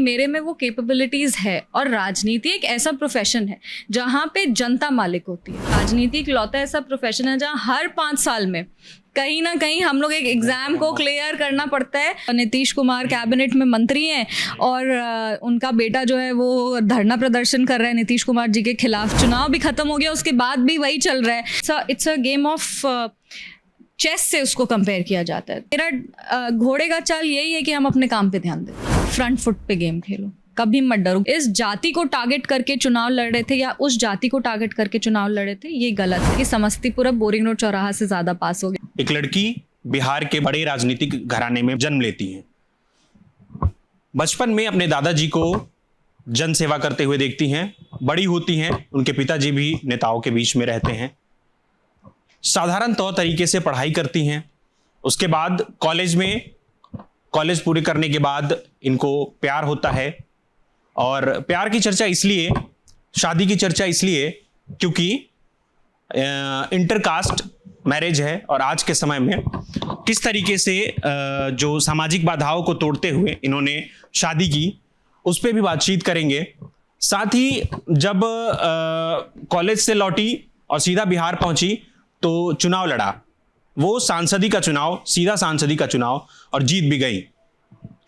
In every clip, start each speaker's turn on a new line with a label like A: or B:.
A: मेरे में वो कैपेबिलिटीज़ है। और राजनीति एक ऐसा प्रोफेशन है जहाँ पे जनता मालिक होती है। राजनीति एक लौता ऐसा प्रोफेशन है जहाँ हर 5 साल में कहीं ना कहीं हम लोग एक एग्जाम को क्लियर करना पड़ता है। नीतीश कुमार कैबिनेट में मंत्री हैं और उनका बेटा जो है वो धरना प्रदर्शन कर रहा है नीतीश कुमार जी के खिलाफ। चुनाव भी खत्म हो गया, उसके बाद भी वही चल रहा है। It's a game of chess से उसको कंपेयर किया जाता है। मेरा घोड़े का चाल यही है कि हम अपने काम पे ध्यान दें, फ्रंट फुट पे गेम खेलो, कभी मत डरो। इस जाति को टारगेट करके चुनाव लड़ रहे थे या उस जाति को टारगेट करके चुनाव लड़ रहे थे, ये गलत है। कि समस्तीपुर बोरिंग रोड चौराहा से ज्यादा पास हो गया।
B: एक लड़की बिहार के बड़े राजनीतिक घराने में जन्म लेती है। बचपन में अपने दादाजी को जन सेवा करते हुए देखती हैं, बड़ी होती हैं, उनके पिताजी भी नेताओं के बीच में रहते हैं। साधारण तौर तरीके से पढ़ाई करती हैं। उसके बाद कॉलेज पूरे करने के बाद इनको प्यार होता है। और प्यार की चर्चा इसलिए, शादी की चर्चा इसलिए क्योंकि इंटरकास्ट मैरिज है और आज के समय में किस तरीके से जो सामाजिक बाधाओं को तोड़ते हुए इन्होंने शादी की, उस पर भी बातचीत करेंगे। साथ ही जब कॉलेज से लौटी और सीधा बिहार पहुंची तो चुनाव लड़ा, वो सांसदी का चुनाव, सीधा सांसदी का चुनाव, और जीत भी गई।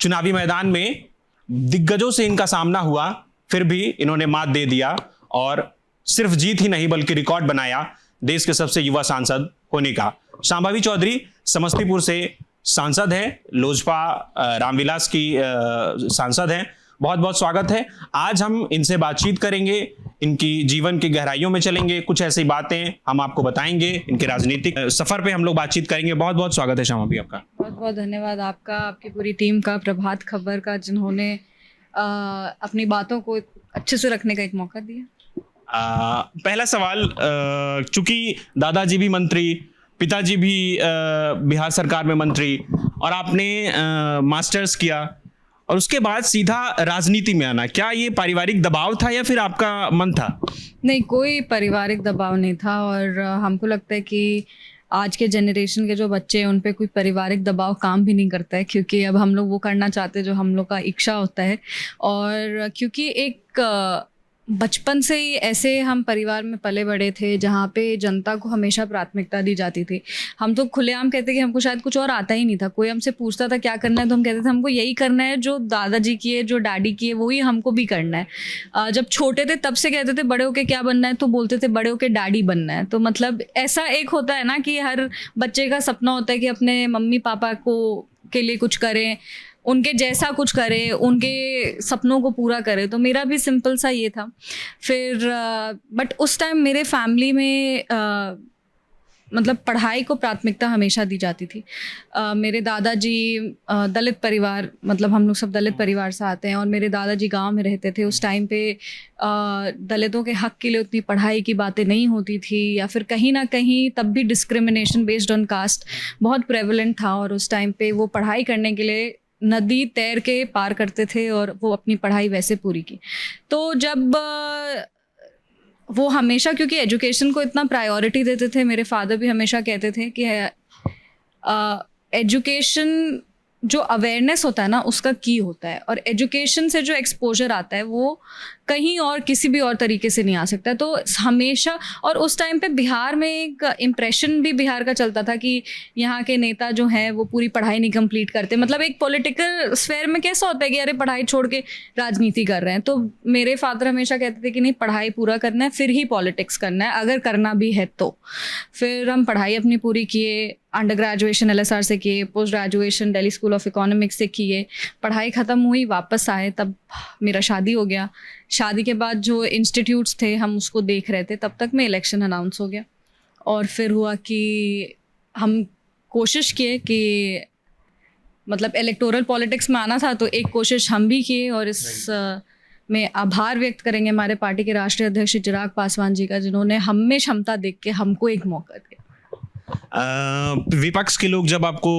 B: चुनावी मैदान में दिग्गजों से इनका सामना हुआ, फिर भी इन्होंने मात दे दिया और सिर्फ जीत ही नहीं बल्कि रिकॉर्ड बनाया देश के सबसे युवा सांसद होने का। शांभवी चौधरी समस्तीपुर से सांसद हैं, लोजपा रामविलास की सांसद हैं। बहुत बहुत स्वागत है। आज हम इनसे बातचीत करेंगे, इनकी जीवन की गहराइयों में चलेंगे, कुछ ऐसी बातें हम आपको बताएंगे, इनके राजनीतिक सफर पे हम लोग बातचीत करेंगे। बहुत बहुत स्वागत है शांभवी आपका।
A: बहुत बहुत धन्यवाद आपका, आपकी पूरी टीम का, प्रभात खबर का, जिन्होंने अपनी बातों को अच्छे से रखने का एक मौका दिया।
B: पहला सवाल, चूंकि दादाजी भी मंत्री, पिताजी भी बिहार सरकार में मंत्री, और आपने मास्टर्स किया और उसके बाद सीधा राजनीति में आना, क्या ये पारिवारिक दबाव था या फिर आपका मन था?
A: नहीं, कोई पारिवारिक दबाव नहीं था। और हमको लगता है कि आज के जनरेशन के जो बच्चे हैं उन पे कोई पारिवारिक दबाव काम भी नहीं करता है, क्योंकि अब हम लोग वो करना चाहते हैं जो हम लोग का इच्छा होता है। और क्योंकि एक बचपन से ही ऐसे हम परिवार में पले बड़े थे जहाँ पे जनता को हमेशा प्राथमिकता दी जाती थी। हम तो खुलेआम कहते कि हमको शायद कुछ और आता ही नहीं था। कोई हमसे पूछता था क्या करना है तो हम कहते थे हमको यही करना है जो दादाजी किए, जो डैडी किए, वही हमको भी करना है। जब छोटे थे तब से कहते थे बड़े होके क्या बनना है, तो बोलते थे बड़े होके डैडी बनना है। तो मतलब ऐसा एक होता है ना कि हर बच्चे का सपना होता है कि अपने मम्मी पापा के लिए कुछ करें, उनके जैसा कुछ करे, उनके सपनों को पूरा करे। तो मेरा भी सिंपल सा ये था। फिर बट उस टाइम मेरे फैमिली में मतलब पढ़ाई को प्राथमिकता हमेशा दी जाती थी। मेरे दादाजी दलित परिवार, मतलब हम लोग सब दलित परिवार से आते हैं, और मेरे दादाजी गांव में रहते थे। उस टाइम पे दलितों के हक के लिए उतनी पढ़ाई की बातें नहीं होती थी, या फिर कहीं ना कहीं तब भी डिस्क्रिमिनेशन बेस्ड ऑन कास्ट बहुत प्रेवलेंट था। और उस टाइम पे वो पढ़ाई करने के लिए नदी तैर के पार करते थे और वो अपनी पढ़ाई वैसे पूरी की। तो जब वो हमेशा, क्योंकि एजुकेशन को इतना प्रायोरिटी देते थे, मेरे फादर भी हमेशा कहते थे कि एजुकेशन जो अवेयरनेस होता है ना उसका की होता है, और एजुकेशन से जो एक्सपोजर आता है वो कहीं और किसी भी और तरीके से नहीं आ सकता। तो हमेशा, और उस टाइम पे बिहार में एक इम्प्रेशन भी बिहार का चलता था कि यहाँ के नेता जो हैं वो पूरी पढ़ाई नहीं कंप्लीट करते। मतलब एक पॉलिटिकल स्फेयर में कैसा होता है कि अरे पढ़ाई छोड़ के राजनीति कर रहे हैं। तो मेरे फादर हमेशा कहते थे कि नहीं, पढ़ाई पूरा करना है फिर ही पॉलिटिक्स करना है, अगर करना भी है तो। फिर हम पढ़ाई अपनी पूरी किए, अंडर ग्रेजुएशन LSR से किए, post graduation Delhi school of economics से किए। पढ़ाई ख़त्म हुई, वापस आए, तब मेरा शादी हो गया। शादी के बाद जो इंस्टीट्यूट्स थे हम उसको देख रहे थे, तब तक में इलेक्शन अनाउंस हो गया। और फिर हुआ कि हम कोशिश किए कि मतलब इलेक्टोरल पॉलिटिक्स में आना था, तो एक कोशिश हम भी किए। और इस में आभार व्यक्त करेंगे हमारे पार्टी के राष्ट्रीय अध्यक्ष चिराग पासवान जी का, जिन्होंने हम में क्षमता देख के हमको एक मौका दिया।
B: विपक्ष के लोग, जब आपको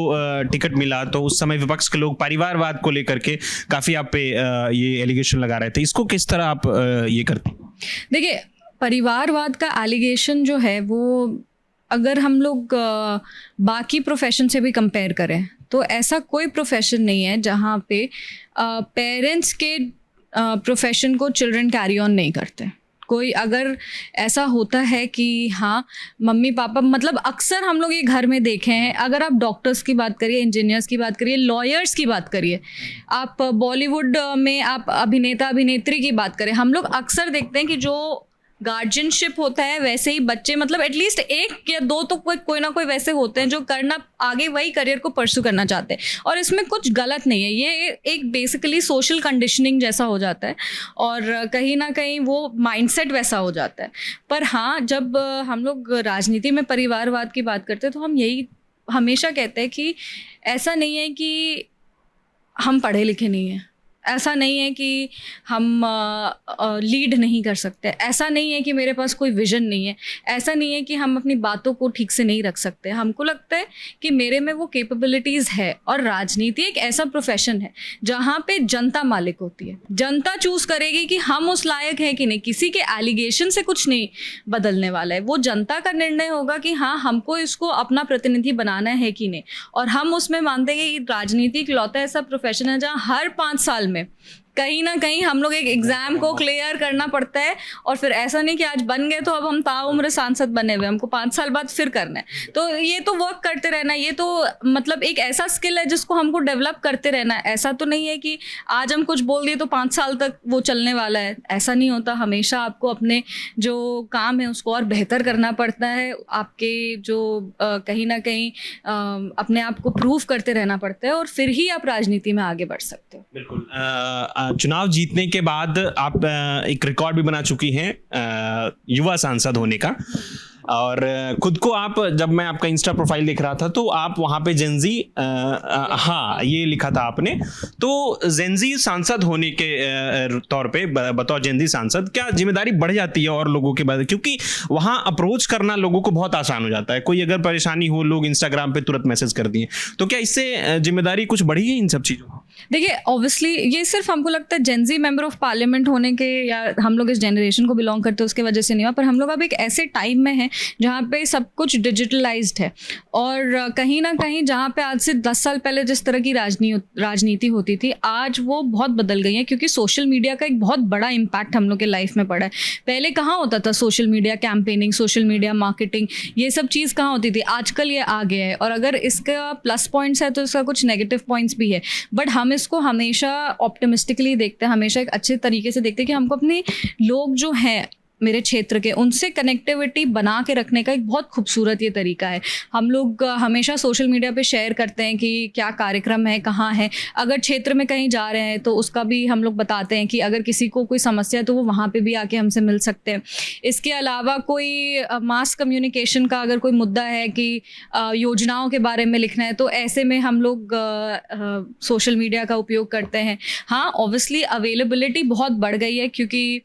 B: टिकट मिला तो उस समय विपक्ष के लोग परिवारवाद को लेकर के काफी आप पे ये एलिगेशन लगा रहे थे, इसको किस तरह आप ये करती?
A: देखिए, परिवारवाद का एलिगेशन जो है वो अगर हम लोग बाकी प्रोफेशन से भी कंपेयर करें तो ऐसा कोई प्रोफेशन नहीं है जहाँ पे पेरेंट्स के प्रोफेशन को चिल्ड्रन कैरी ऑन नहीं करते। कोई अगर ऐसा होता है कि हाँ मम्मी पापा, मतलब अक्सर हम लोग ये घर में देखे हैं, अगर आप डॉक्टर्स की बात करिए, इंजीनियर्स की बात करिए, लॉयर्स की बात करिए, आप बॉलीवुड में आप अभिनेता अभिनेत्री की बात करें, हम लोग अक्सर देखते हैं कि जो गार्जियनशिप होता है वैसे ही बच्चे, मतलब एटलीस्ट एक या दो तो कोई ना कोई वैसे होते हैं जो करना आगे वही करियर को परस्यू करना चाहते हैं, और इसमें कुछ गलत नहीं है। ये एक बेसिकली सोशल कंडीशनिंग जैसा हो जाता है और कहीं ना कहीं वो माइंडसेट वैसा हो जाता है। पर हाँ, जब हम लोग राजनीति में परिवारवाद की बात करते हैं तो हम यही हमेशा कहते हैं कि ऐसा नहीं है कि हम पढ़े लिखे नहीं हैं, ऐसा नहीं है कि हम लीड नहीं कर सकते, ऐसा नहीं है कि मेरे पास कोई विजन नहीं है, ऐसा नहीं है कि हम अपनी बातों को ठीक से नहीं रख सकते। हमको लगता है कि मेरे में वो कैपेबिलिटीज़ है, और राजनीति एक ऐसा प्रोफेशन है जहाँ पे जनता मालिक होती है। जनता चूज़ करेगी कि हम उस लायक हैं कि नहीं, किसी के एलिगेशन से कुछ नहीं बदलने वाला है। वो जनता का निर्णय होगा कि हाँ हमको इसको अपना प्रतिनिधि बनाना है कि नहीं। और हम उसमें मानते हैं कि राजनीति इकलौता ऐसा प्रोफेशन है जहाँ हर 5 साल में कहीं ना कहीं हम लोग एक एग्जाम को क्लियर करना पड़ता है, और फिर ऐसा नहीं कि आज बन गए तो अब हम ताउम्र सांसद बने हुए, हमको 5 साल बाद फिर करना है। तो ये तो वर्क करते रहना, ये तो मतलब एक ऐसा स्किल है जिसको हमको डेवलप करते रहना है। ऐसा तो नहीं है कि आज हम कुछ बोल दिए तो 5 साल तक वो चलने वाला है, ऐसा नहीं होता। हमेशा आपको अपने जो काम है उसको और बेहतर करना पड़ता है, आपके जो कहीं ना कहीं अपने आप को प्रूव करते रहना पड़ता है, और फिर ही आप राजनीति में आगे बढ़ सकते हो।
B: बिल्कुल। चुनाव जीतने के बाद आप एक रिकॉर्ड भी बना चुकी हैं युवा सांसद होने का, और खुद को आप, जब मैं आपका इंस्टा प्रोफाइल देख रहा था तो आप वहाँ पे जेनजी हाँ ये लिखा था आपने, तो जेनजी सांसद होने के तौर पे बतौर जेनजी सांसद क्या जिम्मेदारी बढ़ जाती है और लोगों के बाद, क्योंकि वहाँ अप्रोच करना लोगों को बहुत आसान हो जाता है, कोई अगर परेशानी हो लोग इंस्टाग्राम पे तुरंत मैसेज कर दिए, तो क्या इससे जिम्मेदारी कुछ बढ़ी है इन सब चीज़ों?
A: देखिए ऑब्वियसली ये सिर्फ हमको लगता है जेनजी मेंबर ऑफ पार्लियामेंट होने के या हम लोग इस जनरेशन को बिलोंग करते हैं उसके वजह से नहीं हुआ, पर हम लोग अब एक ऐसे टाइम में हैं जहाँ पे सब कुछ डिजिटलाइज्ड है, और कहीं ना कहीं जहाँ पे आज से 10 साल पहले जिस तरह की राजनीति होती थी आज वो बहुत बदल गई है, क्योंकि सोशल मीडिया का एक बहुत बड़ा इम्पैक्ट हम लोग के लाइफ में पड़ा है। पहले कहाँ होता था social media campaigning, social media marketing, ये सब चीज़ कहाँ होती थी, आजकल ये आ गया है। और अगर इसका प्लस पॉइंट्स है तो इसका कुछ नेगेटिव पॉइंट्स भी है, बट हम इसको हमेशा ऑप्टिमिस्टिकली देखते हैं, हमेशा एक अच्छे तरीके से देखते हैं कि हमको अपने लोग जो हैं मेरे क्षेत्र के उनसे कनेक्टिविटी बना के रखने का एक बहुत खूबसूरत ये तरीका है। हम लोग हमेशा सोशल मीडिया पे शेयर करते हैं कि क्या कार्यक्रम है, कहाँ है, अगर क्षेत्र में कहीं जा रहे हैं तो उसका भी हम लोग बताते हैं कि अगर किसी को कोई समस्या है तो वो वहाँ पे भी आके हमसे मिल सकते हैं। इसके अलावा कोई मास कम्युनिकेशन का अगर कोई मुद्दा है कि योजनाओं के बारे में लिखना है तो ऐसे में हम लोग सोशल मीडिया का उपयोग करते हैं। हाँ ऑब्वियसली अवेलेबिलिटी बहुत बढ़ गई है, क्योंकि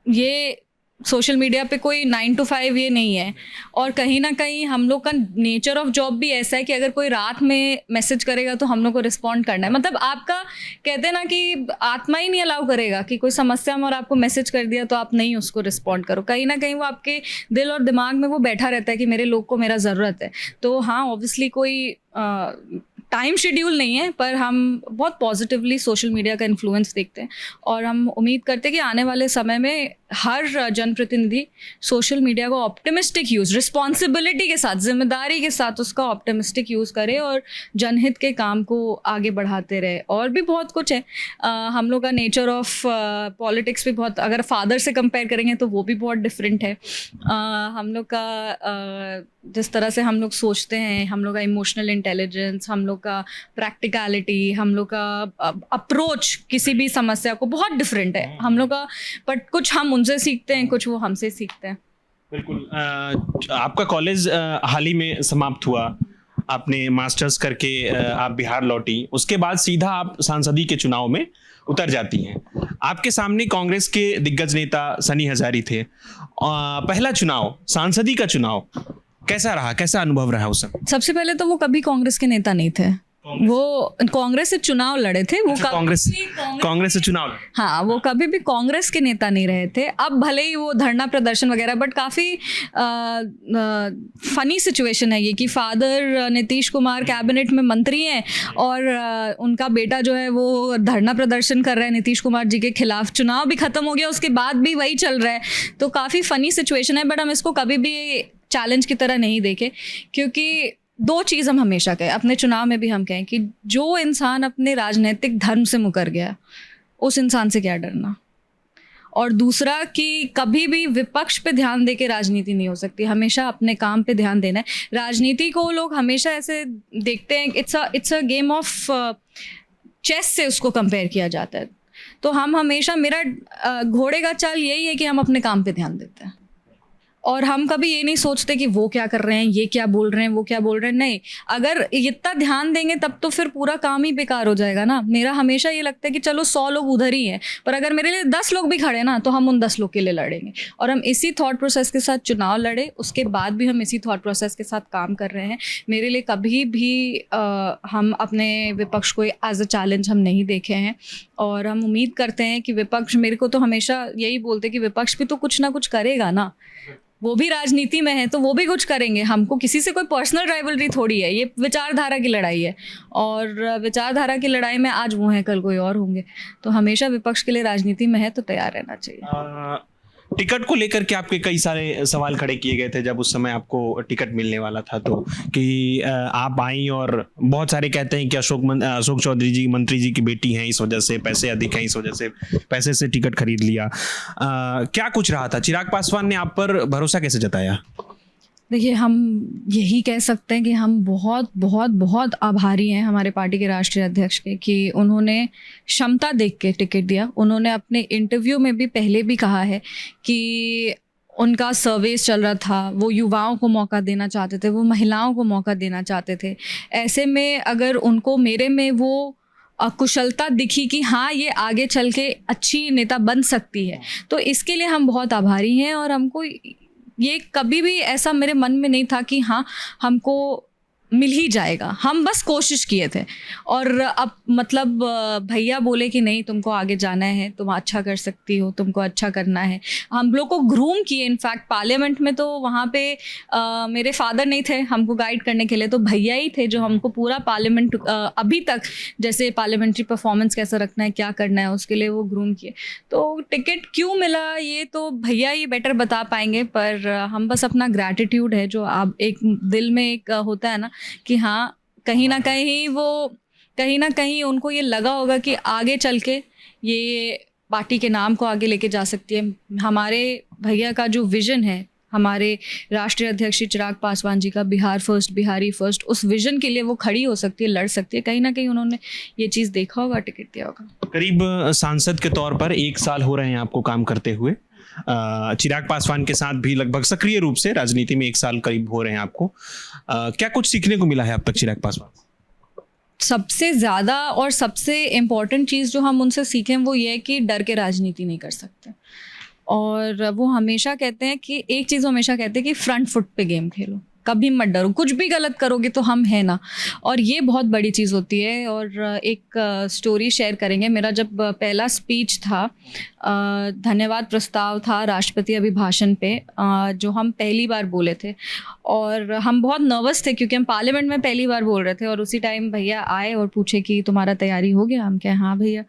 A: ये सोशल मीडिया पे कोई 9 to 5 ये नहीं है, और कहीं ना कहीं हम लोग का नेचर ऑफ जॉब भी ऐसा है कि अगर कोई रात में मैसेज करेगा तो हम लोग को रिस्पॉन्ड करना है। मतलब आपका कहते हैं ना कि आत्मा ही नहीं अलाउ करेगा कि कोई समस्या में और आपको मैसेज कर दिया तो आप नहीं उसको रिस्पॉन्ड करो, कहीं ना कहीं वो आपके दिल और दिमाग में वो बैठा रहता है कि मेरे लोग को मेरा ज़रूरत है। तो हाँ ऑब्वियसली कोई टाइम शेड्यूल नहीं है, पर हम बहुत पॉजिटिवली सोशल मीडिया का इन्फ्लुएंस देखते हैं, और हम उम्मीद करते हैं कि आने वाले समय में हर जनप्रतिनिधि सोशल मीडिया को ऑप्टिमिस्टिक यूज़, रिस्पॉन्सिबिलिटी के साथ, जिम्मेदारी के साथ उसका ऑप्टिमिस्टिक यूज़ करे और जनहित के काम को आगे बढ़ाते रहे। और भी बहुत कुछ है, हम लोग का नेचर ऑफ पॉलिटिक्स भी बहुत, अगर फादर से कंपेयर करेंगे तो वो भी बहुत डिफरेंट है। हम लोग का जिस तरह से हम लोग सोचते हैं, हम लोग का इमोशनल इंटेलिजेंस, हम लोग का प्रैक्टिकलिटी, हम लोग का अप्रोच किसी भी समस्या को बहुत डिफरेंट है हम लोग का, बट कुछ हम उनसे सीखते हैं, कुछ वो हमसे सीखते हैं।
B: बिल्कुल। आपका कॉलेज हाल ही में समाप्त हुआ, आपने मास्टर्स करके आप बिहार लौटी, उसके बाद सीधा आप सांसदी के चुनाव में उतर जाती हैं। आपके सामने कांग्रेस के दिग्गज नेता सनी हजारी थे। पहला चुनाव, सांसदी का चुनाव कैसा रहा, कैसा अनुभव रहा उस समय?
A: सबसे पहले तो वो कभी कांग्रेस के नेता नहीं थे, वो कांग्रेस से चुनाव लड़े थे, वो
B: अच्छा, कांग्रेस से चुनाव लड़े।
A: हाँ, वो कभी भी कांग्रेस के नेता नहीं रहे थे। अब भले ही वो धरना प्रदर्शन वगैरह, बट काफ़ी फनी सिचुएशन है ये कि फादर नीतीश कुमार कैबिनेट में मंत्री हैं और उनका बेटा जो है वो धरना प्रदर्शन कर रहा है नीतीश कुमार जी के खिलाफ। चुनाव भी खत्म हो गया, उसके बाद भी वही चल रहा है। तो काफ़ी फनी सिचुएशन है, बट हम इसको कभी भी चैलेंज की तरह नहीं देखे, क्योंकि दो चीज़ हम हमेशा कहें, अपने चुनाव में भी हम कहें कि जो इंसान अपने राजनीतिक धर्म से मुकर गया, उस इंसान से क्या डरना। और दूसरा कि कभी भी विपक्ष पे ध्यान दे के राजनीति नहीं हो सकती, हमेशा अपने काम पे ध्यान देना है। राजनीति को लोग हमेशा ऐसे देखते हैं, it's a game of chess से उसको कंपेयर किया जाता है। तो हम हमेशा, मेरा घोड़े का चाल यही है कि हम अपने काम पे ध्यान देते हैं और हम कभी ये नहीं सोचते कि वो क्या कर रहे हैं, ये क्या बोल रहे हैं, वो क्या बोल रहे हैं। नहीं, अगर इतना ध्यान देंगे तब तो फिर पूरा काम ही बेकार हो जाएगा ना। मेरा हमेशा ये लगता है कि चलो 100 लोग उधर ही हैं, पर अगर मेरे लिए 10 लोग भी खड़े ना, तो हम उन 10 लोग के लिए लड़ेंगे। और हम इसी थॉट प्रोसेस के साथ चुनाव लड़े, उसके बाद भी हम इसी थॉट प्रोसेस के साथ काम कर रहे हैं। मेरे लिए कभी भी हम अपने विपक्ष को एज अ चैलेंज हम नहीं देखे हैं और हम उम्मीद करते हैं कि विपक्ष, मेरे को तो हमेशा यही बोलते कि विपक्ष भी तो कुछ ना कुछ करेगा ना, वो भी राजनीति में है तो वो भी कुछ करेंगे। हमको किसी से कोई पर्सनल राइवलरी थोड़ी है, ये विचारधारा की लड़ाई है और विचारधारा की लड़ाई में आज वो हैं, कल कोई और होंगे। तो हमेशा विपक्ष के लिए राजनीति में है तो तैयार रहना चाहिए।
B: टिकट को लेकर के आपके कई सारे सवाल खड़े किए गए थे जब उस समय आपको टिकट मिलने वाला था, तो कि आप आई और बहुत सारे कहते हैं कि अशोक चौधरी जी मंत्री जी की बेटी हैं, इस वजह से पैसे अधिक हैं, इस वजह से पैसे से टिकट खरीद लिया। क्या कुछ रहा था? चिराग पासवान ने आप पर भरोसा कैसे जताया?
A: देखिए, हम यही कह सकते हैं कि हम बहुत बहुत बहुत आभारी हैं हमारे पार्टी के राष्ट्रीय अध्यक्ष के कि उन्होंने क्षमता देख के टिकट दिया। उन्होंने अपने इंटरव्यू में भी पहले भी कहा है कि उनका सर्विस चल रहा था, वो युवाओं को मौका देना चाहते थे, वो महिलाओं को मौका देना चाहते थे। ऐसे में अगर उनको मेरे में वो कुशलता दिखी कि हाँ ये आगे चल के अच्छी नेता बन सकती है, तो इसके लिए हम बहुत आभारी हैं। और हमको ये कभी भी ऐसा मेरे मन में नहीं था कि हाँ हमको मिल ही जाएगा, हम बस कोशिश किए थे। और अब मतलब भैया बोले कि नहीं तुमको आगे जाना है, तुम अच्छा कर सकती हो, तुमको अच्छा करना है। हम लोग को ग्रूम किए, इनफैक्ट पार्लियामेंट में तो वहाँ पे मेरे फादर नहीं थे हमको गाइड करने के लिए, तो भैया ही थे जो हमको पूरा पार्लियामेंट अभी तक जैसे पार्लियामेंट्री परफॉर्मेंस कैसा रखना है, क्या करना है, उसके लिए वो ग्रूम किए। तो टिकट क्यों मिला ये तो भैया ही बेटर बता पाएंगे, पर हम बस अपना ग्रैटिट्यूड है जो आप एक दिल में एक होता है ना कि हाँ कहीं ना कहीं उनको ये लगा होगा कि आगे चल के ये पार्टी के नाम को आगे लेके जा सकती है। हमारे भैया का जो विजन है, हमारे राष्ट्रीय अध्यक्ष चिराग पासवान जी का बिहार फर्स्ट, बिहारी फर्स्ट, उस विजन के लिए वो खड़ी हो सकती है, लड़ सकती है। कहीं ना कहीं उन्होंने ये चीज़ देखा होगा, टिकट दिया होगा।
B: करीब सांसद के तौर पर 1 साल हो रहे हैं आपको काम करते हुए। चिराग पासवान के साथ भी लगभग सक्रिय रूप से राजनीति में 1 साल करीब हो रहे हैं आपको। क्या कुछ सीखने को मिला है अब तक चिराग पासवान?
A: सबसे ज़्यादा और सबसे इम्पॉर्टेंट चीज़ जो हम उनसे सीखें वो ये है कि डर के राजनीति नहीं कर सकते। और वो हमेशा कहते हैं कि एक चीज़ हमेशा कहते हैं कि फ्रंट फुट पे गेम खेलो, कभी मत डरो, कुछ भी गलत करोगे तो हम हैं ना। और ये बहुत बड़ी चीज़ होती है। और एक स्टोरी शेयर करेंगे। मेरा जब पहला स्पीच था, धन्यवाद प्रस्ताव था राष्ट्रपति अभिभाषण पे, जो हम पहली बार बोले थे और हम बहुत नर्वस थे क्योंकि हम पार्लियामेंट में पहली बार बोल रहे थे। और उसी टाइम भैया आए और पूछे कि तुम्हारा तैयारी हो गया? हम कहे हाँ भैया।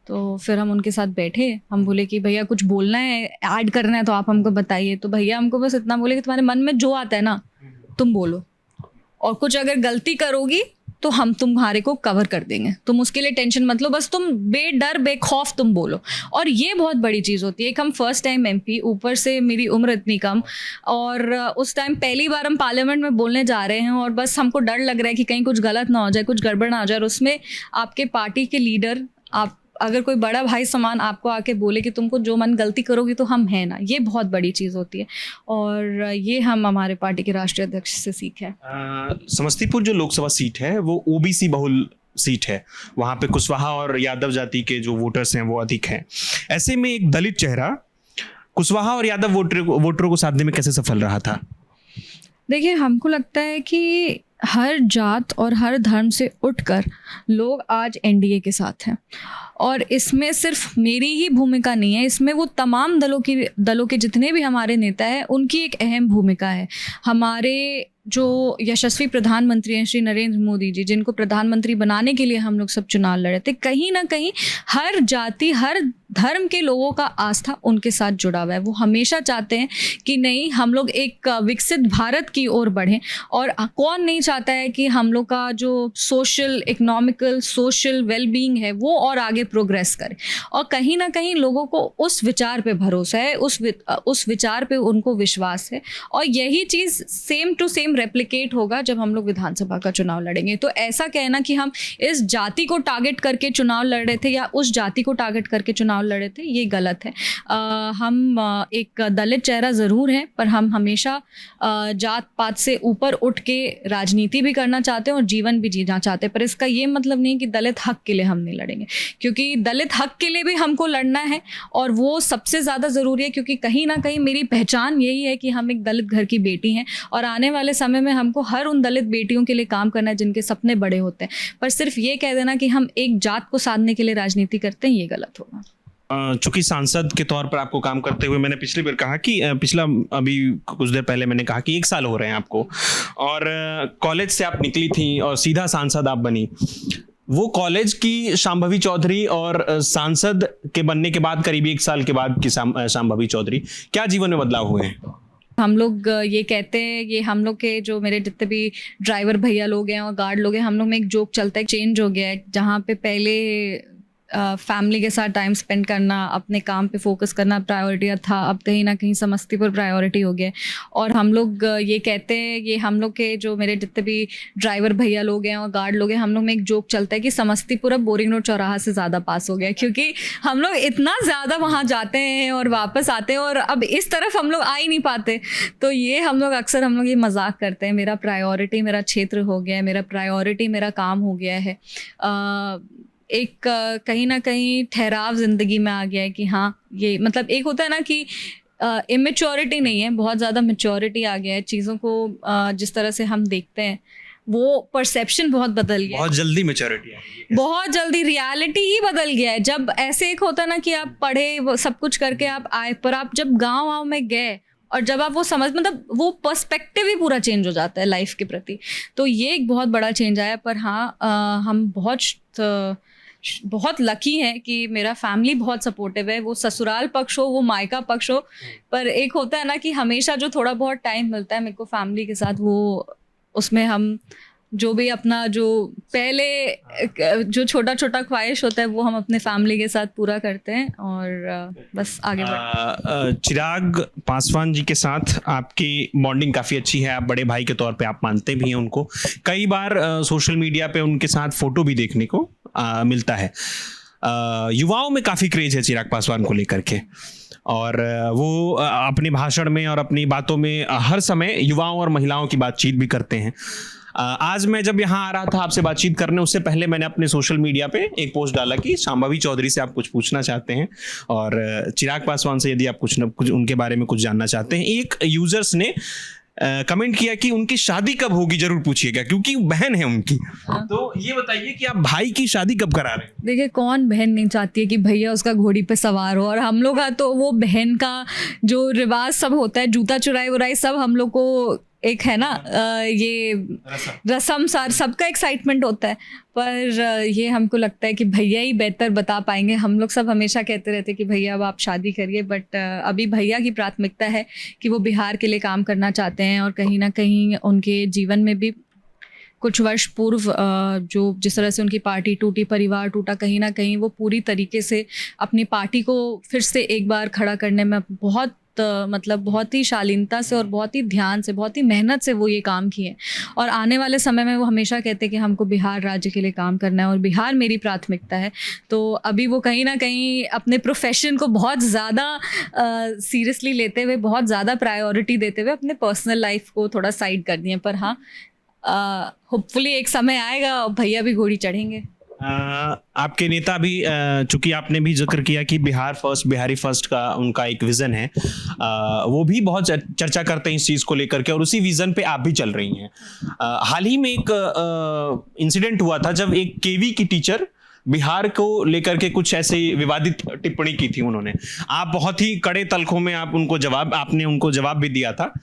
A: तो फिर हम उनके साथ बैठे, हम बोले कि भैया कुछ बोलना है, ऐड करना है तो आप हमको बताइए। तो भैया हमको बस इतना बोले कि तुम्हारे मन में जो आता है ना तुम बोलो, और कुछ अगर गलती करोगी तो हम तुम्हारे को कवर कर देंगे, तुम उसके लिए टेंशन मत लो, बस तुम बेडर बेखौफ तुम बोलो। और ये बहुत बड़ी चीज़ होती है। एक हम फर्स्ट टाइम एमपी, ऊपर से मेरी उम्र इतनी कम, और उस टाइम पहली बार हम पार्लियामेंट में बोलने जा रहे हैं और बस हमको डर लग रहा है कि कहीं कुछ गलत ना हो जाए, कुछ गड़बड़ ना हो जाए। और उसमें आपके पार्टी के लीडर, आप अगर कोई बड़ा भाई समान आपको आके बोले कि तुमको जो मन गलती करोगी तो हम हैं ना, ये बहुत बड़ी चीज़ होती है। और ये हम हमारे पार्टी के राष्ट्रीय अध्यक्ष से सीखे हैं।
B: समस्तीपुर जो लोकसभा सीट है वो ओबीसी बहुल सीट है, वहाँ पे कुशवाहा और यादव जाति के जो वोटर्स हैं वो अधिक हैं। ऐसे में एक दलित चेहरा कुशवाहा और यादव वोटरों को साधने में कैसे सफल रहा था?
A: देखिए, हमको लगता है कि हर जात और हर धर्म से उठकर लोग आज एनडीए के साथ हैं, और इसमें सिर्फ मेरी ही भूमिका नहीं है, इसमें वो तमाम दलों के जितने भी हमारे नेता हैं उनकी एक अहम भूमिका है। हमारे जो यशस्वी प्रधानमंत्री हैं श्री नरेंद्र मोदी जी, जिनको प्रधानमंत्री बनाने के लिए हम लोग सब चुनाव लड़े थे, कहीं ना कहीं हर जाति हर धर्म के लोगों का आस्था उनके साथ जुड़ा हुआ है। वो हमेशा चाहते हैं कि नहीं, हम लोग एक विकसित भारत की ओर बढ़ें, और कौन नहीं चाहता है कि हम लोग का जो सोशल इकोनॉमिकल सोशल वेलबींग है वो और आगे प्रोग्रेस करे। और कहीं ना कहीं लोगों को उस विचार पे भरोसा है, उस विचार पे उनको विश्वास है, और यही चीज़ सेम टू सेम रेप्लिकेट होगा जब हम लोग विधानसभा का चुनाव लड़ेंगे। तो ऐसा कहना कि हम इस जाति को टारगेट करके चुनाव लड़ रहे थे या उस जाति को टारगेट करके चुनाव लड़ रहे थे, ये गलत है। हम एक दलित चेहरा ज़रूर हैं, पर हम हमेशा जात पात से ऊपर उठ के राजनीति भी करना चाहते हैं और जीवन भी जीना चाहते हैं। पर इसका ये मतलब नहीं कि दलित हक के लिए हम नहीं लड़ेंगे, क्योंकि दलित हक के लिए भी हमको लड़ना है, और वो सबसे ज़्यादा ज़रूरी है, क्योंकि कहीं ना कहीं मेरी पहचान यही है कि हम एक दलित घर की बेटी हैं, और आने वाले समय में हमको हर उन दलित बेटियों के लिए काम करना है जिनके सपने बड़े होते हैं। पर सिर्फ ये कह देना कि हम एक जात को साधने के लिए राजनीति करते हैं, ये गलत होगा।
B: चूंकि सांसद के तौर पर आपको काम करते हुए, मैंने पिछली बार कहा कि अभी कुछ देर पहले मैंने कहा कि 1 साल हो रहे हैं आपको, और कॉलेज से आप निकली थी और सीधा सांसद आप बनी। वो कॉलेज की शांभवी चौधरी और सांसद के बनने के बाद करीब 1 साल के बाद की शांभवी चौधरी, क्या जीवन में बदलाव हुए हैं?
A: हम लोग ये कहते हैं, ये हम लोग के जो मेरे जितने भी ड्राइवर भैया लोग हैं और गार्ड लोग हैं, हम लोग में एक जोक चलता है, चेंज हो गया है। जहाँ पे पहले फैमिली के साथ टाइम स्पेंड करना, अपने काम पे फोकस करना प्रायोरिटी था, अब कहीं ना कहीं समस्तीपुर प्रायोरिटी हो गया है। और हम लोग ये कहते हैं, ये हम लोग के जो मेरे जितने भी ड्राइवर भैया लोग हैं और गार्ड लोग हैं, हम लोग में एक जोक चलता है कि समस्तीपुर अब बोरिंग रोड चौराहा से ज़्यादा पास हो गया है, क्योंकि हम लोग इतना ज़्यादा वहाँ जाते हैं और वापस आते हैं, और अब इस तरफ हम लोग आ ही नहीं पाते। तो ये हम लोग अक्सर ये मजाक करते हैं, मेरा प्रायोरिटी मेरा क्षेत्र हो गया है, मेरा प्रायोरिटी मेरा काम हो गया है। एक कहीं ना कहीं ठहराव ज़िंदगी में आ गया है कि हाँ, ये मतलब एक होता है ना कि इमेच्योरिटी नहीं है, बहुत ज़्यादा मैच्योरिटी आ गया है। चीज़ों को जिस तरह से हम देखते हैं, वो परसेप्शन बहुत बदल गया,
B: बहुत जल्दी मैच्योरिटी आ गई है,
A: बहुत जल्दी रियलिटी ही बदल गया है। जब ऐसे एक होता है ना कि आप पढ़े, वो सब कुछ करके आप आए, पर आप जब गाँव में गए और जब आप वो वो पर्सपेक्टिव ही पूरा चेंज हो जाता है लाइफ के प्रति। तो ये एक बहुत बड़ा चेंज आया। पर हाँ, हम बहुत लकी है कि मेरा फैमिली बहुत सपोर्टिव है, वो ससुराल पक्ष हो वो मायका पक्ष हो। पर एक होता है ना कि हमेशा जो थोड़ा बहुत टाइम मिलता है मेरे को फैमिली के साथ, वो उसमें हम जो भी अपना जो पहले जो छोटा छोटा ख्वाहिश होता है वो हम अपने फैमिली के साथ पूरा करते हैं, और बस आगे बढ़ते।
B: चिराग पासवान जी के साथ आपकी बॉन्डिंग काफ़ी अच्छी है, आप बड़े भाई के तौर पे आप मानते भी हैं उनको। कई बार सोशल मीडिया पे उनके साथ फोटो भी देखने को मिलता है। युवाओं में काफ़ी क्रेज है चिराग पासवान को लेकर के, और वो अपने भाषण में और अपनी बातों में हर समय युवाओं और महिलाओं की बातचीत भी करते हैं। आज मैं जब यहाँ आ रहा था आपसे बातचीत करने, उससे पहले मैंने अपने सोशल मीडिया पे एक पोस्ट डाला कि शांभवी चौधरी से आप कुछ पूछना चाहते हैं, और चिराग पासवान से यदि आप कुछ न कुछ उनके बारे में कुछ जानना चाहते हैं। एक यूजर्स ने कमेंट किया कि उनकी शादी कब होगी, जरूर पूछिएगा, क्योंकि बहन है उनकी। तो ये बताइए कि आप भाई की शादी कब करा रहे हैं?
A: देखिए, कौन बहन नहीं चाहती है कि भैया उसका घोड़ी पे सवार हो, और हम लोग का तो वो बहन का जो रिवाज सब होता है, जूता चुराई उराई सब हम लोग को एक है ना, ये रसम सार सबका एक्साइटमेंट होता है। पर ये हमको लगता है कि भैया ही बेहतर बता पाएंगे। हम लोग सब हमेशा कहते रहते कि भैया अब आप शादी करिए, बट अभी भैया की प्राथमिकता है कि वो बिहार के लिए काम करना चाहते हैं, और कहीं ना कहीं उनके जीवन में भी कुछ वर्ष पूर्व जो जिस तरह से उनकी पार्टी टूटी, परिवार टूटा, कहीं ना कहीं वो पूरी तरीके से अपनी पार्टी को फिर से एक बार खड़ा करने में बहुत ही शालीनता से और बहुत ही ध्यान से, बहुत ही मेहनत से वो ये काम किए। और आने वाले समय में वो हमेशा कहते हैं कि हमको बिहार राज्य के लिए काम करना है और बिहार मेरी प्राथमिकता है। तो अभी वो कहीं ना कहीं अपने प्रोफेशन को बहुत ज़्यादा सीरियसली लेते हुए, बहुत ज़्यादा प्रायोरिटी देते हुए अपने पर्सनल लाइफ को थोड़ा साइड कर दिए। पर हाँ, होपफुली एक समय आएगा और भैया भी घोड़ी चढ़ेंगे।
B: आपके नेता भी चूंकि आपने भी जिक्र किया कि बिहार फर्स्ट, बिहारी फर्स्ट का उनका एक विजन है, वो भी बहुत चर्चा करते हैं इस चीज को लेकर के, और उसी विजन पे आप भी चल रही हैं। हाल ही में एक इंसिडेंट हुआ था जब एक केवी की टीचर बिहार को लेकर के कुछ ऐसे विवादित टिप्पणी की थी उन्होंने। आप बहुत ही कड़े तलखों में आपने उनको जवाब भी दिया था।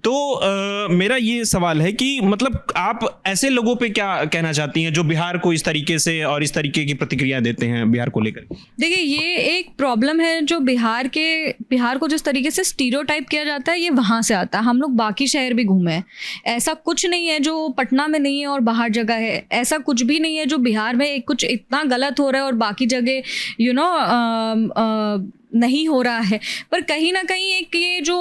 B: तो मेरा ये सवाल है कि मतलब आप ऐसे लोगों पे क्या कहना चाहती हैं जो बिहार को इस तरीके से और इस तरीके की प्रतिक्रिया देते हैं बिहार को लेकर?
A: देखिए, ये एक प्रॉब्लम है जो बिहार को जिस तरीके से स्टीरियोटाइप किया जाता है, ये वहाँ से आता है। हम लोग बाकी शहर भी घूमे हैं, ऐसा कुछ नहीं है जो पटना में नहीं है और बाहर जगह है। ऐसा कुछ भी नहीं है जो बिहार में कुछ इतना गलत हो रहा है और बाकी जगह नहीं हो रहा है। पर कहीं ना कहीं एक ये जो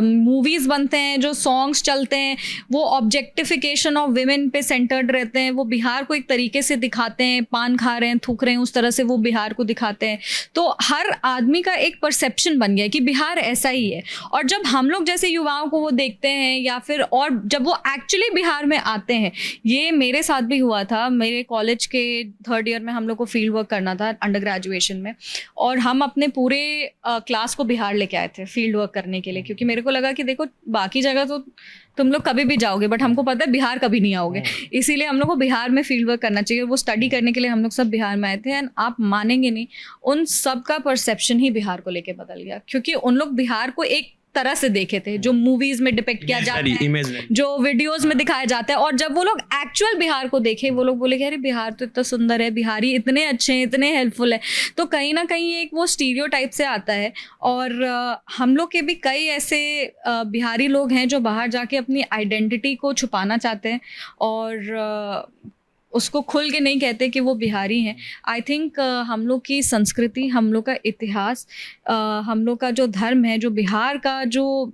A: मूवीज़ बनते हैं, जो सॉन्ग्स चलते हैं, वो ऑब्जेक्टिफिकेशन ऑफ विमेन पे सेंटर्ड रहते हैं। वो बिहार को एक तरीके से दिखाते हैं, पान खा रहे हैं, थूक रहे हैं, उस तरह से वो बिहार को दिखाते हैं। तो हर आदमी का एक परसेप्शन बन गया है कि बिहार ऐसा ही है। और जब हम लोग जैसे युवाओं को वो देखते हैं या फिर और जब वो एक्चुअली बिहार में आते हैं, ये मेरे साथ भी हुआ था। मेरे कॉलेज के 3rd ईयर में हम लोग को फील्ड वर्क करना था अंडर ग्रेजुएशन में, और हम अपने पूरे क्लास को बिहार लेके आए थे फील्ड वर्क करने के लिए, क्योंकि मेरे को लगा कि देखो बाकी जगह तो तुम लोग कभी भी जाओगे, बट हमको पता है बिहार कभी नहीं आओगे, इसीलिए हम लोग को बिहार में फील्ड वर्क करना चाहिए। वो स्टडी करने के लिए हम लोग सब बिहार में आए थे। एंड आप मानेंगे नहीं, उन सब का परसेप्शन ही बिहार को लेके बदल गया, क्योंकि उन लोग बिहार को एक तरह से देखे थे जो मूवीज में डिपिक्ट किया जाता है, जो वीडियोस में दिखाया जाता है। और जब वो लोग एक्चुअल बिहार को देखे, वो लोग बोले कि अरे बिहार तो इतना सुंदर है, बिहारी इतने अच्छे हैं, इतने हेल्पफुल है। तो कहीं ना कहीं एक वो स्टीरियोटाइप से आता है। और हम लोग के भी कई ऐसे बिहारी लोग हैं जो बाहर जाके अपनी आइडेंटिटी को छुपाना चाहते हैं और उसको खुल के नहीं कहते कि वो बिहारी हैं। आई थिंक हम लोग की संस्कृति, हम लोग का इतिहास, हम लोग का जो धर्म है, जो बिहार का जो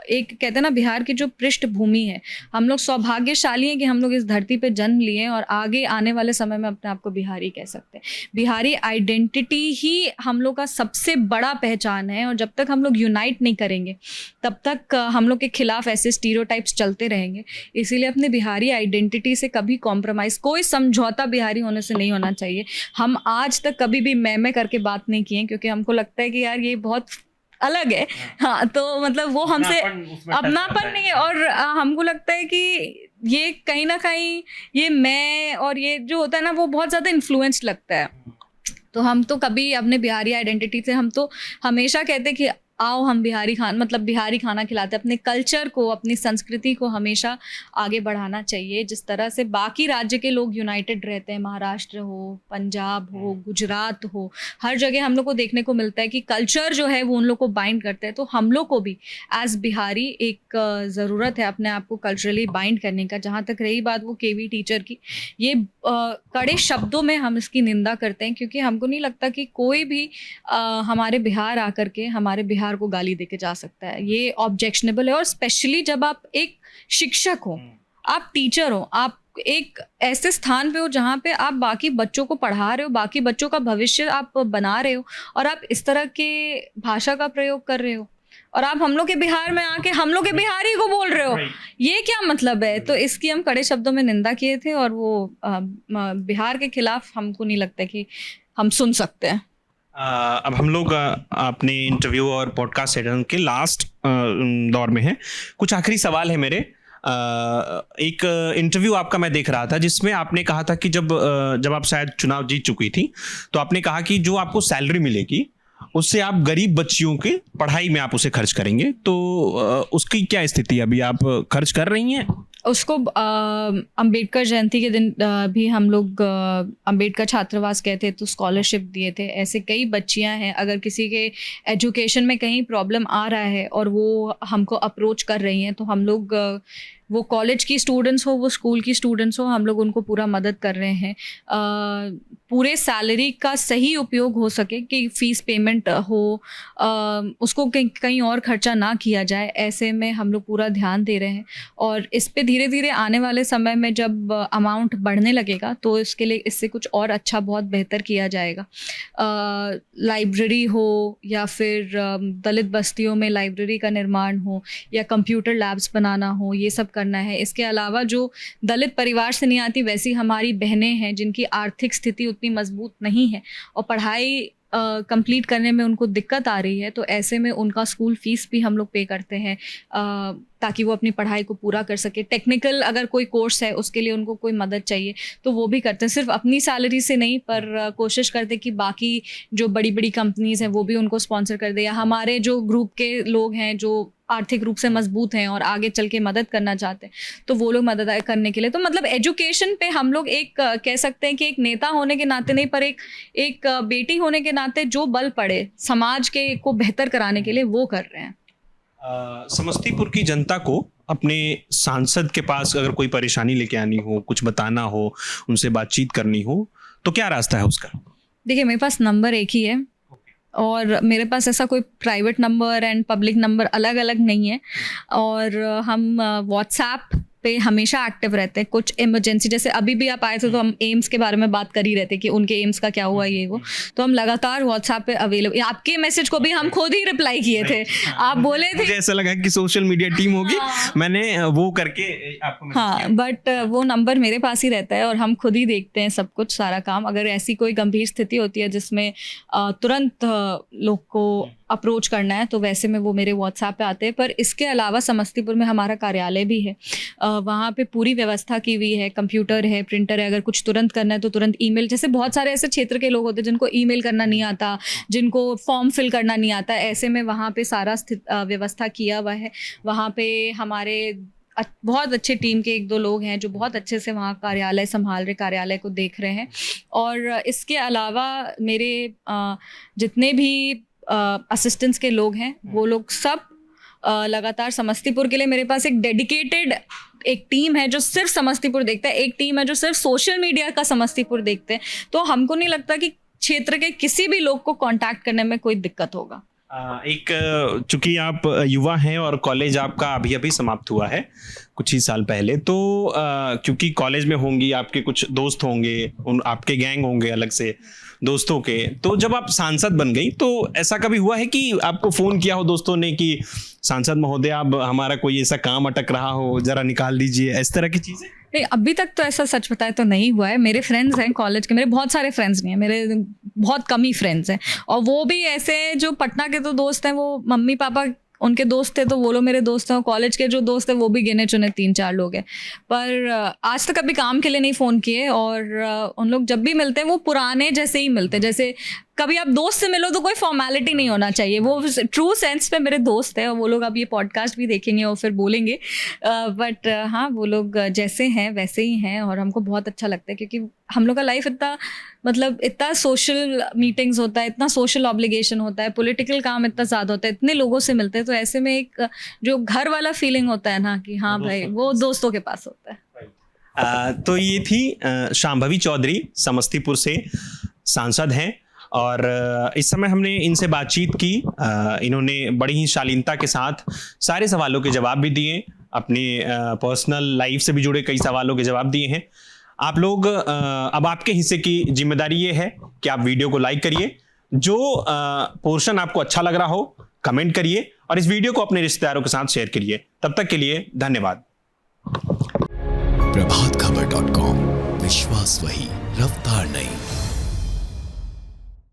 A: एक कहते हैं ना बिहार की जो पृष्ठभूमि है, हम लोग सौभाग्यशाली हैं कि हम लोग इस धरती पे जन्म लिए हैं और आगे आने वाले समय में अपने आप को बिहारी कह सकते हैं। बिहारी आइडेंटिटी ही हम लोग का सबसे बड़ा पहचान है। और जब तक हम लोग यूनाइट नहीं करेंगे तब तक हम लोग के खिलाफ ऐसे स्टीरियोटाइप्स चलते रहेंगे। इसीलिए अपने बिहारी आइडेंटिटी से कभी कॉम्प्रोमाइज़, कोई समझौता बिहारी होने से नहीं होना चाहिए। हम आज तक कभी भी मैं करके बात नहीं किए, क्योंकि हमको लगता है कि यार ये बहुत अलग है। हाँ, तो मतलब वो हमसे अपनापन नहीं है। और हमको लगता है कि ये कहीं ना कहीं ये मैं और ये जो होता है ना, वो बहुत ज़्यादा इन्फ्लुएंस्ड लगता है। तो हम तो कभी अपने बिहारी आइडेंटिटी से, हम तो हमेशा कहते हैं कि आओ हम बिहारी खाना खिलाते हैं। अपने कल्चर को, अपनी संस्कृति को हमेशा आगे बढ़ाना चाहिए। जिस तरह से बाकी राज्य के लोग यूनाइटेड रहते हैं, महाराष्ट्र हो, पंजाब हो, गुजरात हो, हर जगह हम लोग को देखने को मिलता है कि कल्चर जो है वो उन लोग को बाइंड करते हैं। तो हम लोग को भी एज बिहारी एक ज़रूरत है अपने आप को कल्चरली बाइंड करने का। जहाँ तक रही बात वो केवी टीचर की, ये कड़े शब्दों में हम इसकी निंदा करते हैं, क्योंकि हमको नहीं लगता कि कोई भी हमारे बिहार आकर के हमारे बिहार को गाली देके जा सकता है। ये ऑब्जेक्शनेबल है। और स्पेशली जब आप एक शिक्षक हो, आप टीचर हो, आप एक ऐसे स्थान पे हो जहाँ पे आप बाकी बच्चों को पढ़ा रहे हो, बाकी बच्चों का भविष्य आप बना रहे हो, और आप इस तरह के भाषा का प्रयोग कर रहे हो और आप हम लोग के बिहार में आके हम लोग के बिहारी को बोल रहे हो, ये क्या मतलब है? तो इसकी हम कड़े शब्दों में निंदा किए थे। और वो बिहार के खिलाफ हमको नहीं लगता कि हम सुन सकते हैं।
B: अब हम लोग अपने इंटरव्यू और पॉडकास्ट सेशन के लास्ट दौर में हैं। कुछ आखिरी सवाल है मेरे। एक इंटरव्यू आपका मैं देख रहा था जिसमें आपने कहा था कि जब आप शायद चुनाव जीत चुकी थी, तो आपने कहा कि जो आपको सैलरी मिलेगी उससे आप गरीब बच्चियों के पढ़ाई में आप उसे खर्च करेंगे। तो उसकी क्या स्थिति है? अभी आप खर्च कर रही हैं
A: उसको? अंबेडकर जयंती के दिन भी हम लोग अंबेडकर छात्रावास गए थे, तो स्कॉलरशिप दिए थे। ऐसे कई बच्चियां हैं, अगर किसी के एजुकेशन में कहीं प्रॉब्लम आ रहा है और वो हमको अप्रोच कर रही हैं, तो हम लोग, वो कॉलेज की स्टूडेंट्स हो, वो स्कूल की स्टूडेंट्स हो, हम लोग उनको पूरा मदद कर रहे हैं। पूरे सैलरी का सही उपयोग हो सके, कि फ़ीस पेमेंट हो, उसको कहीं और खर्चा ना किया जाए, ऐसे में हम लोग पूरा ध्यान दे रहे हैं। और इस पे धीरे धीरे आने वाले समय में जब अमाउंट बढ़ने लगेगा तो इसके लिए इससे कुछ और अच्छा, बहुत बेहतर किया जाएगा। लाइब्रेरी हो या फिर दलित बस्तियों में लाइब्रेरी का निर्माण हो या कंप्यूटर लैब्स बनाना हो, ये सब करना है। इसके अलावा जो दलित परिवार से नहीं आती वैसी हमारी बहनें हैं जिनकी आर्थिक स्थिति उतनी मजबूत नहीं है और पढ़ाई कंप्लीट करने में उनको दिक्कत आ रही है, तो ऐसे में उनका स्कूल फीस भी हम लोग पे करते हैं ताकि वो अपनी पढ़ाई को पूरा कर सके। टेक्निकल अगर कोई कोर्स है उसके लिए उनको कोई मदद चाहिए तो वो भी करते हैं, सिर्फ अपनी सैलरी से नहीं, पर कोशिश करते कि बाकी जो बड़ी बड़ी कंपनीज़ हैं वो भी उनको स्पॉन्सर कर दे, या हमारे जो ग्रुप के लोग हैं जो आर्थिक रूप से मजबूत हैं और आगे चल के मदद करना चाहते हैं तो वो लोग मदद करने के लिए। तो मतलब एजुकेशन पे हम लोग एक कह सकते हैं कि एक नेता होने के नाते नहीं, पर एक बेटी होने के नाते जो बल पड़े समाज के को बेहतर कराने के लिए वो कर रहे हैं।
B: समस्तीपुर की जनता को अपने सांसद के पास अगर कोई परेशानी लेके आनी हो, कुछ बताना हो, उनसे बातचीत करनी हो, तो क्या रास्ता है उसका? देखिए,
A: मेरे पास नंबर एक ही है और मेरे पास ऐसा कोई private number and public number अलग अलग नहीं है, और हम व्हाट्सएप पे हमेशा एक्टिव रहते हैं। कुछ इमरजेंसी, जैसे अभी भी आप आए थे तो हम एम्स के बारे में बात कर ही रहते कि उनके एम्स का क्या हुआ ये वो, तो हम लगातार व्हाट्सएप पे अवेलेबल। आपके मैसेज को भी हम खुद ही रिप्लाई किए थे, आप बोले थे।
B: मुझे ऐसा लगा कि सोशल मीडिया टीम होगी, मैंने वो करके आपको
A: हाँ, बट वो नंबर मेरे पास ही रहता है और हम खुद ही देखते हैं सब कुछ, सारा काम। अगर ऐसी कोई गंभीर स्थिति होती है जिसमें तुरंत लोग को अप्रोच करना है तो वैसे में वो मेरे व्हाट्सएप पे आते हैं। पर इसके अलावा समस्तीपुर में हमारा कार्यालय भी है, वहाँ पे पूरी व्यवस्था की हुई है, कंप्यूटर है, प्रिंटर है। अगर कुछ तुरंत करना है तो तुरंत ईमेल, जैसे बहुत सारे ऐसे क्षेत्र के लोग होते हैं जिनको ईमेल करना नहीं आता, जिनको फॉर्म फिल करना नहीं आता, ऐसे में वहाँ पे सारा व्यवस्था किया हुआ है। वहाँ पे हमारे बहुत अच्छे टीम के एक दो लोग हैं जो बहुत अच्छे से वहाँ कार्यालय संभाल रहे, कार्यालय को देख रहे हैं। और इसके अलावा मेरे जितने भी असिस्टेंट्स के लोग हैं वो लोग सब लगातार समस्तीपुर के लिए, मेरे पास एक डेडिकेटेड एक टीम है जो सिर्फ समस्तीपुर देखता है, एक टीम है जो सिर्फ सोशल मीडिया का समस्तीपुर देखते हैं। तो हमको नहीं लगता कि क्षेत्र के किसी भी लोग को कांटेक्ट करने में कोई दिक्कत होगा।
B: चूंकि आप युवा हैं और कॉलेज आपका अभी अभी समाप्त हुआ है कुछ ही साल पहले, तो क्योंकि कॉलेज में होंगी आपके कुछ दोस्त होंगे, उन आपके गैंग होंगे अलग से दोस्तों के, तो जब आप सांसद बन गई तो ऐसा कभी हुआ है कि आपको फोन किया हो दोस्तों ने कि सांसद महोदय अब हमारा कोई ऐसा काम अटक रहा हो, जरा निकाल दीजिए, इस तरह की चीजें?
A: नहीं, अभी तक तो ऐसा सच बताए तो नहीं हुआ है। मेरे फ्रेंड्स हैं कॉलेज के, मेरे बहुत सारे फ्रेंड्स नहीं हैं, मेरे बहुत कम ही फ्रेंड्स हैं, और वो भी ऐसे जो पटना के तो दोस्त हैं वो मम्मी पापा उनके दोस्त थे तो वो लोग मेरे दोस्त हैं, और कॉलेज के जो दोस्त हैं वो भी गिने चुने 3-4 लोग हैं। पर आज तक कभी काम के लिए नहीं फ़ोन किए, और उन लोग जब भी मिलते हैं वो पुराने जैसे ही मिलते हैं। जैसे कभी आप दोस्त से मिलो तो कोई फॉर्मेलिटी नहीं होना चाहिए, वो ट्रू सेंस पे मेरे दोस्त हैं, और वो लोग अब ये पॉडकास्ट भी देखेंगे और फिर बोलेंगे। बट हाँ, वो लोग जैसे हैं वैसे ही हैं, और हमको बहुत अच्छा लगता है क्योंकि हम लोग का लाइफ इतना मतलब इतना सोशल मीटिंग्स होता है, इतना सोशल ऑब्लिगेशन होता है, पॉलिटिकल काम इतना ज़्यादा होता है, इतने लोगों से मिलते हैं, तो ऐसे में एक जो घर वाला फीलिंग होता है ना कि हाँ भाई वो दोस्तों के पास होता है।
B: तो ये थी शांभवी चौधरी, समस्तीपुर से सांसद हैं, और इस समय हमने इनसे बातचीत की। इन्होंने बड़ी ही शालीनता के साथ सारे सवालों के जवाब भी दिए, अपने पर्सनल लाइफ से भी जुड़े कई सवालों के जवाब दिए हैं। आप लोग अब आपके हिस्से की जिम्मेदारी ये है कि आप वीडियो को लाइक करिए, जो पोर्शन आपको अच्छा लग रहा हो कमेंट करिए, और इस वीडियो को अपने रिश्तेदारों के साथ शेयर करिए। तब तक के लिए धन्यवाद।
C: प्रभातखबर.com, विश्वास वही, रफ्तार नहीं।